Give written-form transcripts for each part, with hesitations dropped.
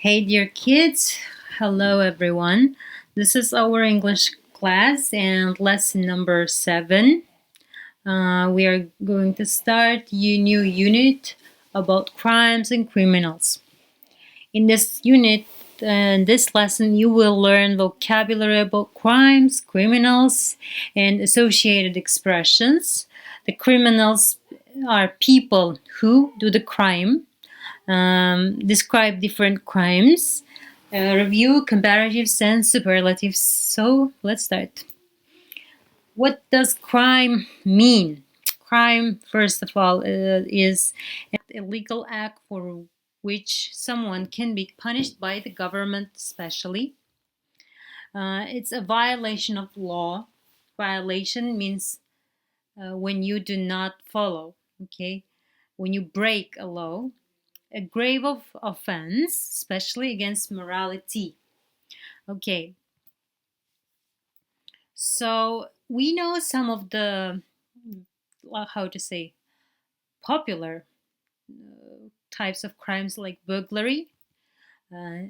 Hey, dear kids. Hello, everyone. This is our English class and lesson number 7. We are going to start a new unit about crimes and criminals. In this unit, in this lesson, you will learn vocabulary about crimes, criminals, and associated expressions. The criminals are people who do the crime, describe different crimes, review comparatives and superlatives. So let's start. What does crime mean? Crime, first of all, is an illegal act for which someone can be punished by the government, especially. It's a violation of law. Violation means when you do not follow, okay? When you break a law, a grave of offense, especially against morality. Okay, so we know some of the, how to say, popular types of crimes like burglary, uh,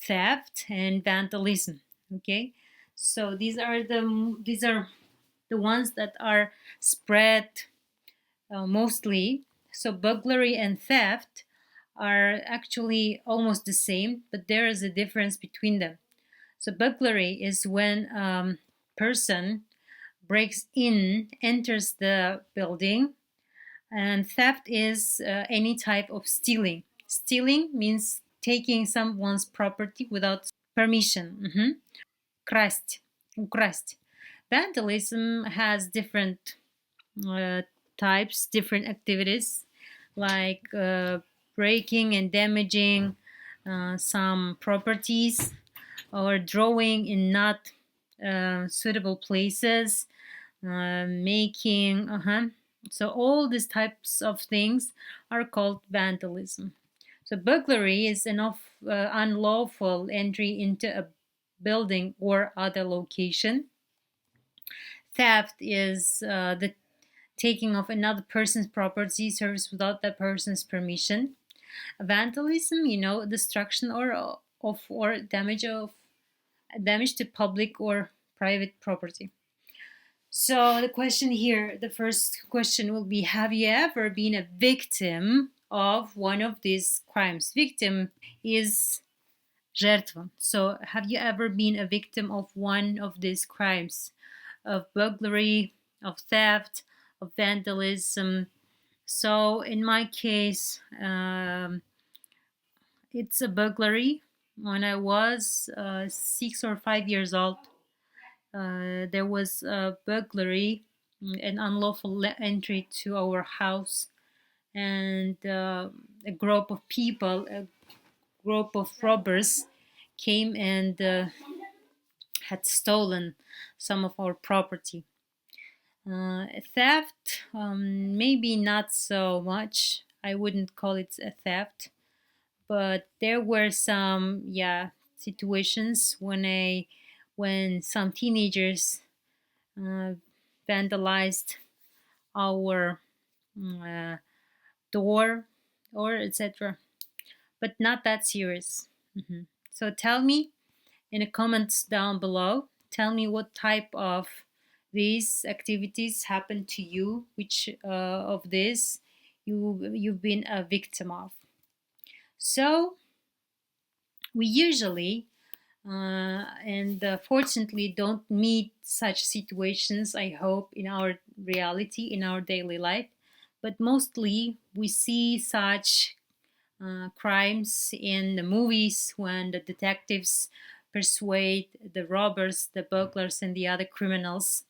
theft, and vandalism. Okay, so these are the ones that are spread mostly. So burglary and theft are actually almost the same, but there is a difference between them. So burglary is when person breaks in, enters the building, and theft is any type of stealing. Stealing means taking someone's property without permission. Красть, украсть. Vandalism has different uh, types, different activities like breaking and damaging some properties or drawing in not suitable places, making, so all these types of things are called vandalism. So burglary is an unlawful entry into a building or other location. Theft is the taking of another person's property, service without that person's permission. Vandalism, destruction or damage to public or private property. So the question here, the first question will be: have you ever been a victim of one of these crimes? Victim is жертва. So have you ever been a victim of one of these crimes, of burglary, of theft, of vandalism? So in my case, it's a burglary. When I was 6 or 5 years old, there was a burglary, an unlawful entry to our house, and a group of people, a group of robbers came and had stolen some of our property. Theft, maybe not so much. I wouldn't call it a theft, but there were some, situations when some teenagers uh, vandalized our uh, door or etc. But not that serious. So tell me in the comments down below. Tell me what type of these activities happened to you. Which of this you've been a victim of. So we usually and fortunately don't meet such situations, I hope, in our reality, in our daily life, but mostly we see such crimes in the movies when the detectives persuade the robbers, the burglars, and the other criminals.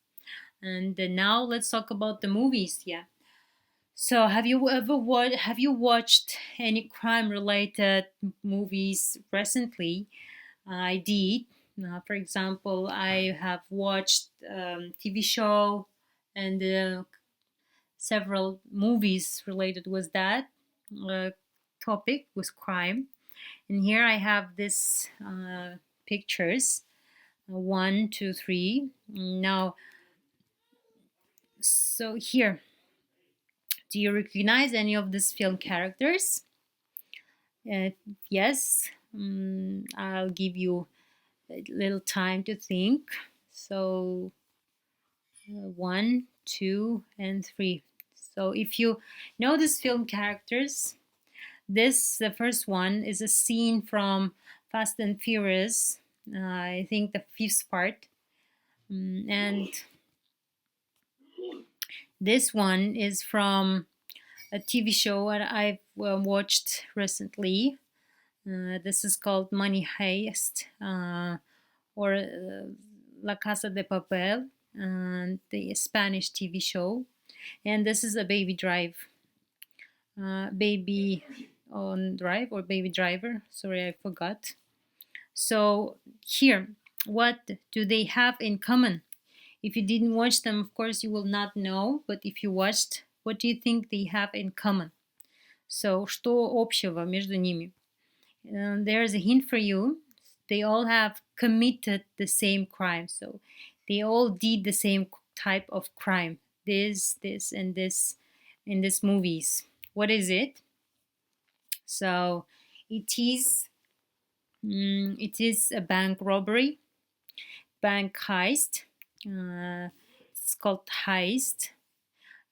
And now let's talk about the movies. Yeah, so have you watched any crime related movies recently? I did. For example, I have watched TV show and several movies related with that uh, topic, with crime. And here I have this pictures, one, two, three. Now, so here, do you recognize any of these film characters? Uh, yes. I'll give you a little time to think. So, one, two, and three. So, if you know these film characters, the first one is a scene from Fast and Furious. I think the fifth part. And this one is from a TV show that I've watched recently. This is called Money Heist, or La Casa de Papel, the Spanish TV show. And this is a Baby Drive. Baby on Drive or Baby Driver. Sorry, I forgot. So, here, what do they have in common? If you didn't watch them, of course, you will not know. But if you watched, what do you think they have in common? So, что общего между ними? There's a hint for you. They all have committed the same crime. So, they all did the same type of crime. This, and this in these movies. What is it? So, it is a bank robbery, bank heist. It's called heist.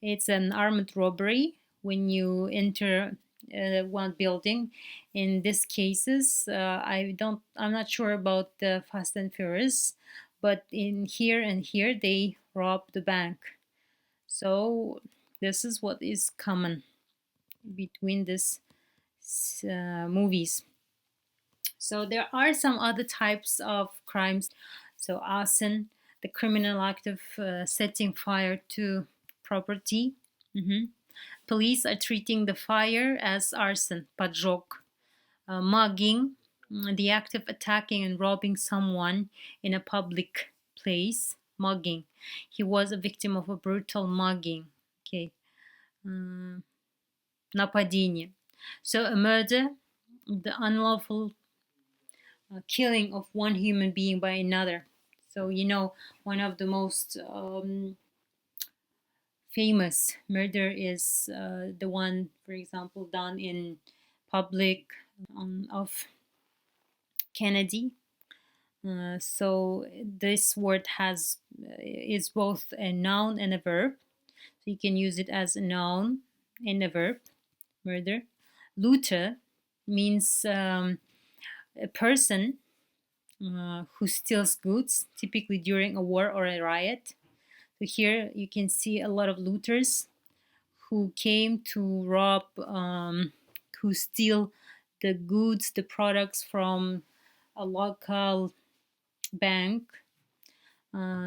It's an armed robbery when you enter one building. In these cases, I'm not sure about the Fast and Furious, but in here and here they rob the bank. So this is what is common between these movies. So there are some other types of crimes. So arson, the criminal act of setting fire to property. Police are treating the fire as arson, поджог. Mugging, the act of attacking and robbing someone in a public place. Mugging. He was a victim of a brutal mugging. Okay. Нападение. So a murder, the unlawful killing of one human being by another. So, one of the most famous murder is the one, for example, done in public of Kennedy. So this word is both a noun and a verb. So you can use it as a noun and a verb, murder. Looter means a person who steals goods, typically during a war or a riot. So here you can see a lot of looters who came to rob, who steal the goods, the products from a local bank.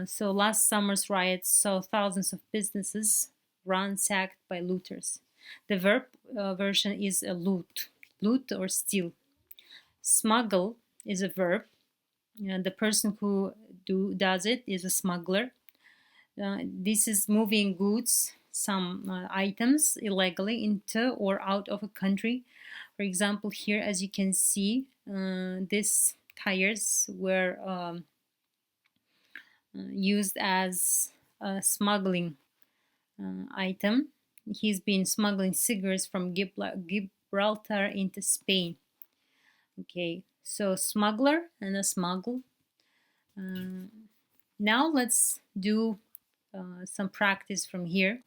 So last summer's riots saw thousands of businesses ransacked by looters. The verb version is a loot or steal. Smuggle is a verb. The person who does it is a smuggler. This is moving goods, some items illegally into or out of a country. For example, here, as you can see, these tires were used as a smuggling item. He's been smuggling cigarettes from Gibraltar into Spain. Okay, so smuggler and a smuggle. Now let's do some practice from here.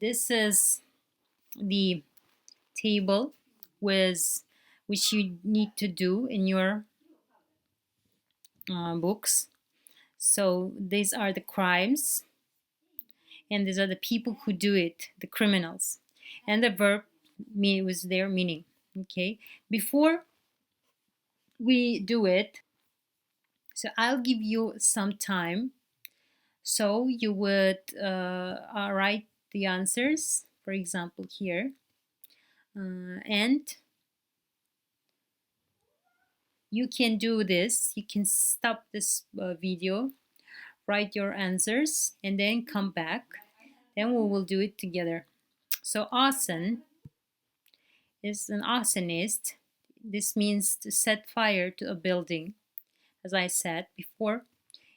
This is the table which you need to do in your books. So these are the crimes, and these are the people who do it, the criminals, and the verb was their meaning. Okay, before we do it, so I'll give you some time. So you would write the answers, for example, here. And you can do this. You can stop this video, write your answers, and then come back. Then we will do it together. So arson is an arsonist. This means to set fire to a building, as I said before.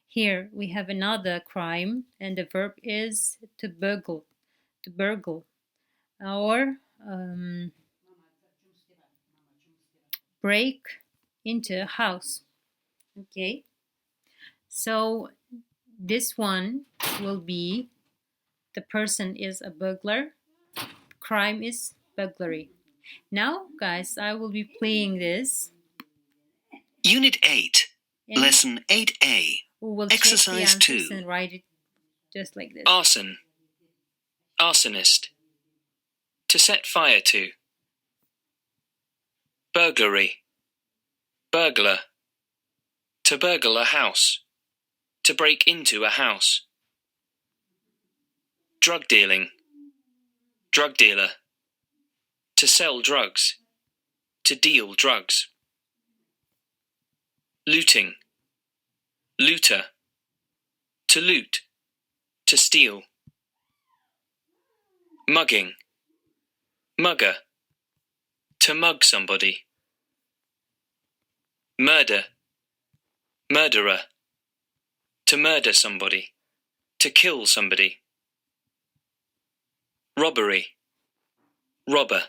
Here we have another crime, and the verb is to burgle, or break into a house. Okay, so this one will be the person is a burglar, crime is burglary. Now, guys, I will be playing this. Unit 8, Lesson 8A, we will Exercise check the answers 2. and write it just like this. Arson, arsonist, to set fire to. Burglary, burglar, to burgle a house, to break into a house. Drug dealing, drug dealer, to sell drugs, to deal drugs. Looting, looter, to loot, to steal. Mugging, mugger, to mug somebody. Murder, murderer, to murder somebody, to kill somebody. Robbery, robber,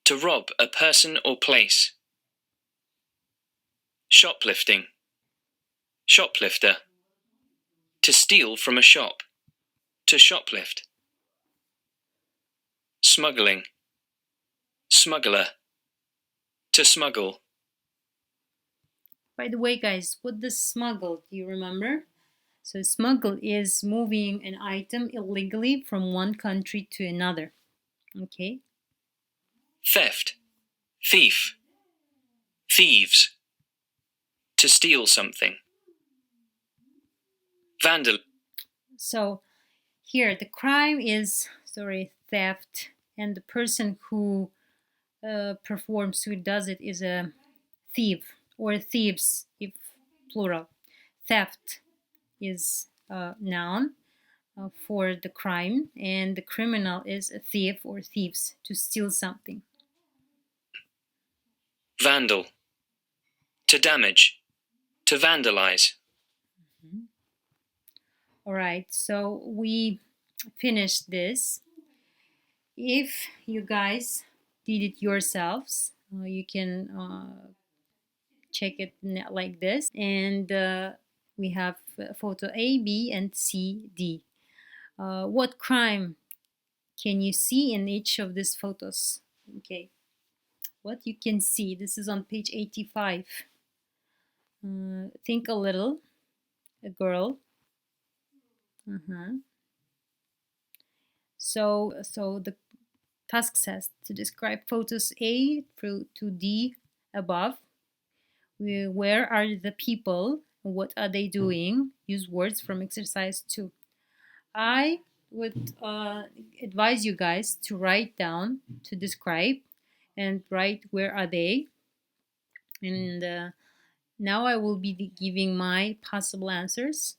to rob a person or place. Shoplifting, shoplifter, to steal from a shop, to shoplift. Smuggling, smuggler, to smuggle. By the way, guys, what does smuggle? Do you remember? So smuggle is moving an item illegally from one country to another. Okay. Theft, thief, thieves, to steal something. Vandal. So here the crime is, theft, and the person who does it is a thief or thieves if plural. Theft is a noun for the crime, and the criminal is a thief or thieves to steal something. Vandal, to damage, to vandalize. All right, so we finished this. If you guys did it yourselves, you can check it like this. And we have photo A, B, and C, D. What crime can you see in each of these photos? Okay, what you can see. This is on page 85. Think a little. A girl. So the task says to describe photos A through to D above. Where are the people? What are they doing? Use words from exercise 2. I would advise you guys to write down, to describe, and write where are they. And now I will be giving my possible answers.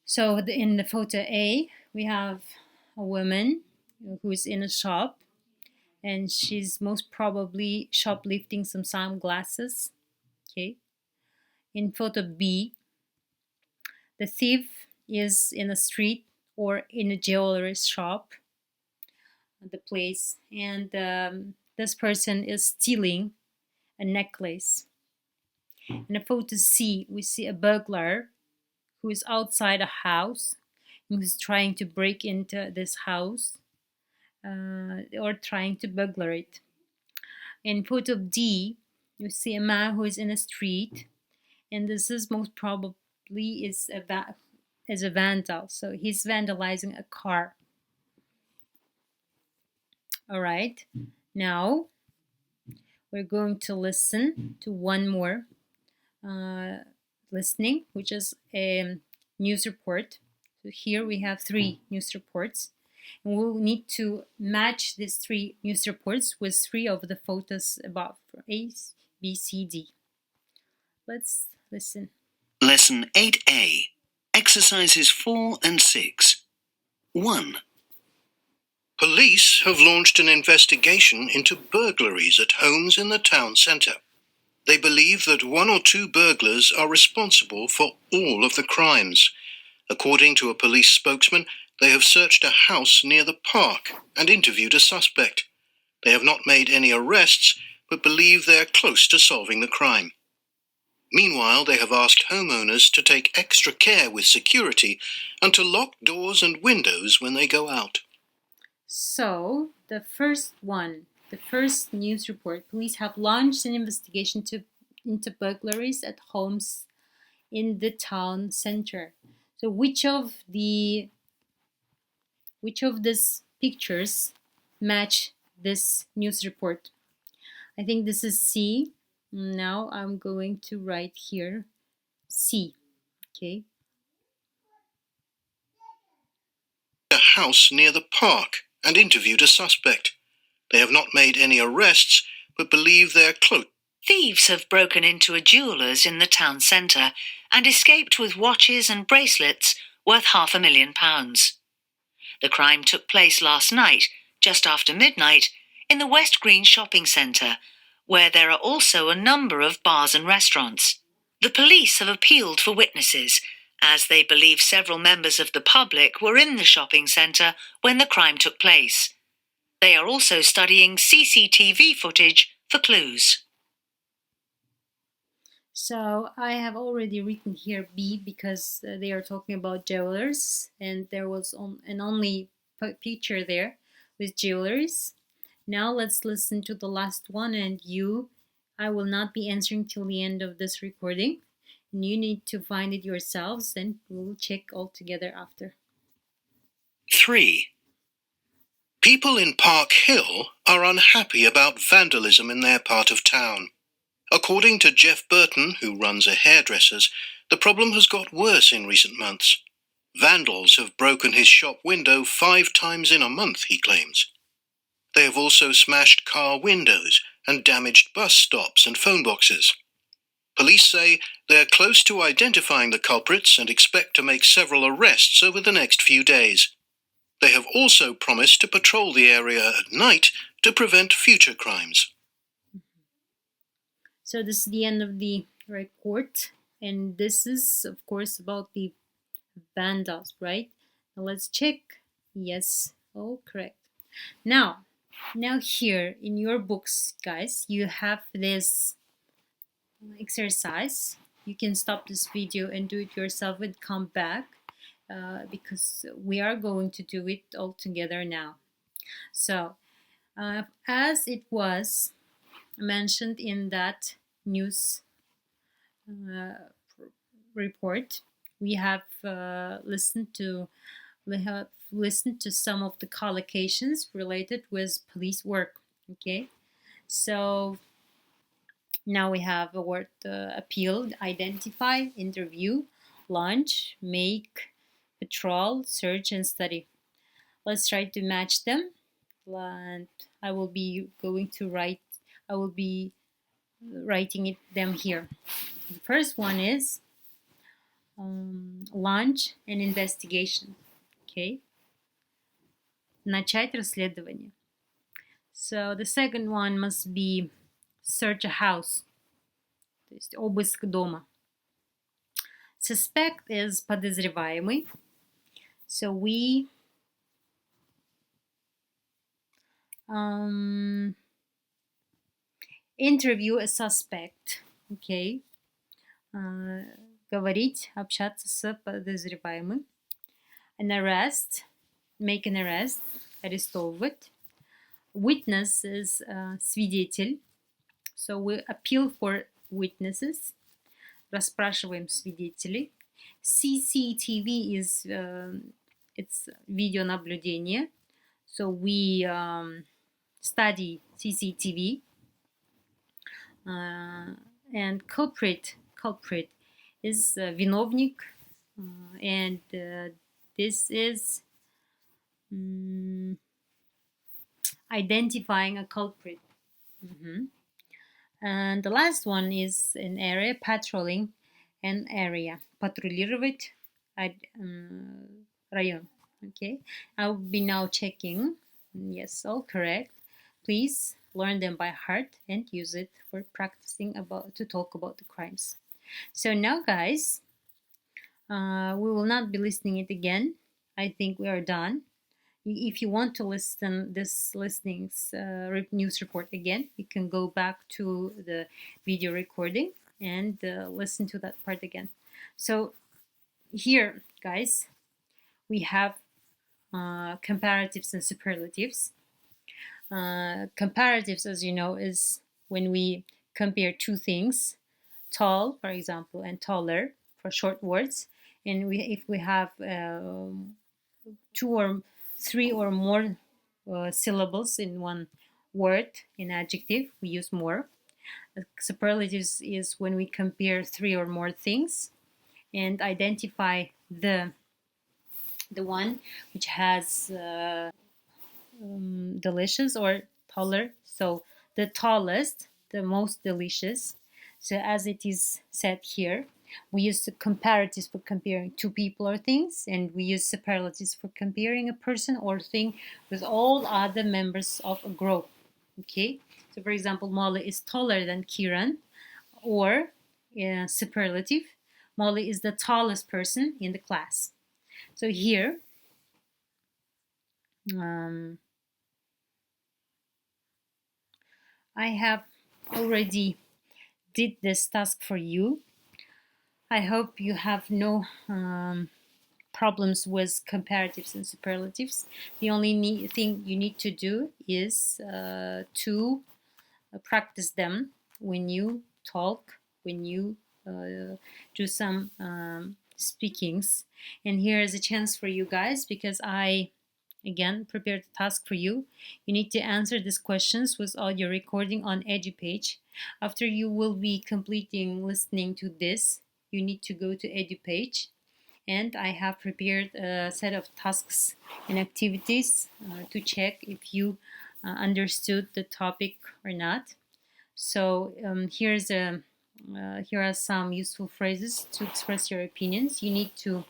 So in the photo A, we have a woman who's in a shop, and she's most probably shoplifting some sunglasses. Okay. In photo B, the thief is in a street or in a jewelry shop, the place, and this person is stealing a necklace. In the photo C, we see a burglar who is outside a house and who's trying to break into this house or trying to burglarize it. In photo D, you see a man who is in a street, and this is most probably is a vandal. So he's vandalizing a car. All right. Now we're going to listen to one more listening, which is a news report. So here we have 3 news reports, and we'll need to match these 3 news reports with 3 of the photos above, A, B, C, D. Let's listen. Lesson 8A, Exercises 4 and 6. 1. Police have launched an investigation into burglaries at homes in the town centre. They believe that 1 or 2 burglars are responsible for all of the crimes. According to a police spokesman, they have searched a house near the park and interviewed a suspect. They have not made any arrests, but believe they are close to solving the crime. Meanwhile, they have asked homeowners to take extra care with security and to lock doors and windows when they go out. So, the first news report, police have launched an investigation into burglaries at homes in the town center. So, which of these pictures match this news report? I think this is C. Now I'm going to write here C. Okay. A house near the park and interviewed a suspect. They have not made any arrests, but believe they are close. Thieves have broken into a jeweller's in the town centre and escaped with watches and bracelets worth £500,000. The crime took place last night, just after midnight, in the West Green shopping centre, where there are also a number of bars and restaurants. The police have appealed for witnesses, as they believe several members of the public were in the shopping centre when the crime took place. They are also studying CCTV footage for clues. So I have already written here B because they are talking about jewelers, and there was an only picture there with jewelers. Now let's listen to the last one, and I will not be answering till the end of this recording, and you need to find it yourselves, and we'll check all together after. 3. People in Park Hill are unhappy about vandalism in their part of town. According to Jeff Burton, who runs a hairdresser's, the problem has got worse in recent months. Vandals have broken his shop window 5 times in a month, he claims. They have also smashed car windows and damaged bus stops and phone boxes. Police say they are close to identifying the culprits and expect to make several arrests over the next few days. They have also promised to patrol the area at night to prevent future crimes. So this is the end of the report, and this is, of course, about the vandals, right? Now let's check. Yes, all correct. Now here in your books, guys, you have this exercise. You can stop this video and do it yourself and come back because we are going to do it all together now. So, as it was mentioned in that news report, we have listened to some of the collocations related with police work. Okay, so now we have a word: appeal, identify, interview, launch, make, patrol, search, and study. Let's try to match them, and I will be writing them here. The first one is launch an investigation. Okay. Начать расследование. So the second one must be search a house. То есть обыск дома. Suspect is подозреваемый. So we interview a suspect. Okay. Говорить, общаться с подозреваемым. An arrest, make an arrest, арестовывать. Witness is свидетель. So we appeal for witnesses. Расспрашиваем свидетелей. CCTV is it's видеонаблюдение. So we study CCTV. And culprit is виновник, and this is identifying a culprit. And the last one is an area, patrolling an area. Патрулировать район. Okay, I'll be now checking. Yes, all correct. Please learn them by heart and use it for practicing to talk about the crimes. So now, guys, we will not be listening it again. I think we are done. if you want to listen this news report again, you can go back to the video recording and listen to that part again. So here, guys, we have comparatives and superlatives. Comparatives, as you know, is when we compare two things, tall, for example, and taller for short words. And if we have 2 or 3 or more syllables in one word, in adjective, we use more. Superlatives is when we compare 3 or more things and identify the one which has delicious or taller. So the tallest, the most delicious. So as it is said here, we use comparatives for comparing two people or things, and we use superlatives for comparing a person or thing with all other members of a group. Okay, so for example, Molly is taller than Kiran, or superlative, Molly is the tallest person in the class. So here, I have already did this task for you. I hope you have no problems with comparatives and superlatives. The only thing you need to do is to practice them when you talk, when you do some speakings. And here is a chance for you guys, because I again prepared the task for you. You need to answer these questions with audio recording on EduPage. After you will be completing listening to this, you need to go to EduPage, and I have prepared a set of tasks and activities to check if you understood the topic or not. So here are some useful phrases to express your opinions. You need to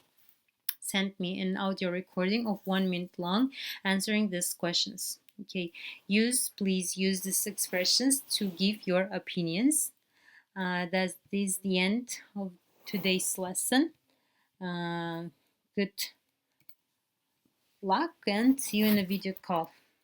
send me an audio recording of 1 minute long answering these questions. Okay, please use these expressions to give your opinions. That is the end of today's lesson. Good luck and see you in a video call.